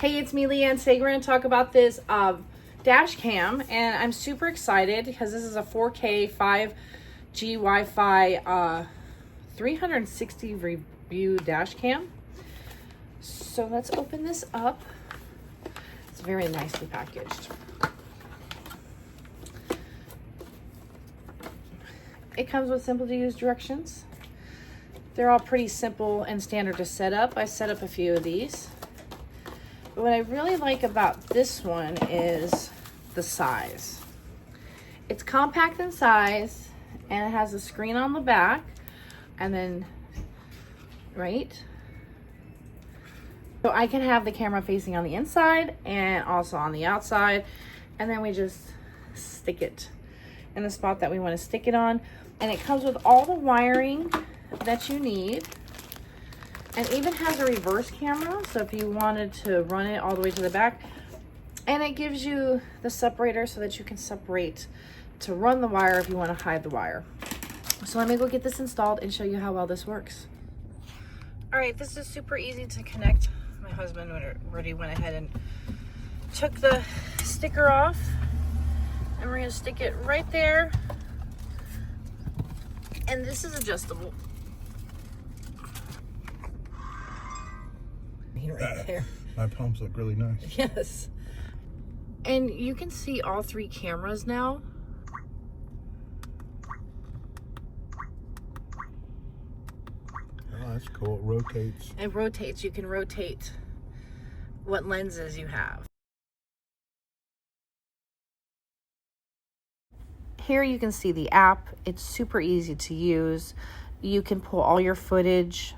Hey, it's me, Leanne. Today we're going to talk about this dash cam, and I'm super excited because this is a 4K 5G Wi-Fi 360 view dash cam. So let's open this up. It's very nicely packaged. It comes with simple to use directions. They're all pretty simple and standard to set up. I set up a few of these. But what I really like about this one is the size. It's compact in size and it has a screen on the back and then, right? So I can have the camera facing on the inside and also on the outside. And then we just stick it in the spot that we want to stick it on. And it comes with all the wiring that you need. And even has a reverse camera, so if you wanted to run it all the way to the back. And it gives you the separator so that you can separate to run the wire if you want to hide the wire. So let me go get this installed and show you how well this works. All right, this is super easy to connect. My husband already went ahead and took the sticker off. And we're gonna stick it right there. And this is adjustable. Right there. My palms look really nice. Yes. And you can see all three cameras now. Oh, that's cool. It rotates. It rotates. You can rotate what lenses you have. Here you can see the app. It's super easy to use. You can pull all your footage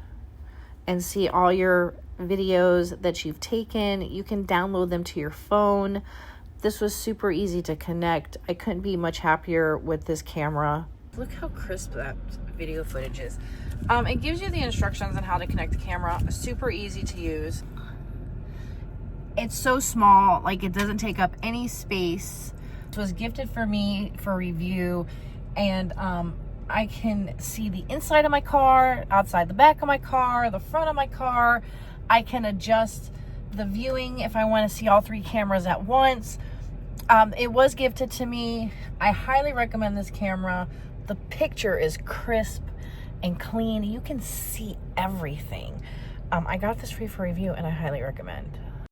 and see all your videos that you've taken. You can download them to your phone. This was super easy to connect. I couldn't be much happier with this camera. Look how crisp that video footage is. It gives you the instructions on how to connect the camera. Super easy to use. It's so small, like it doesn't take up any space. It was gifted for me for review, and I can see the inside of my car, outside the back of my car, the front of my car. I can adjust the viewing if I want to see all three cameras at once. It was gifted to me. I highly recommend this camera. The picture is crisp and clean. You can see everything. I got this free for review and I highly recommend.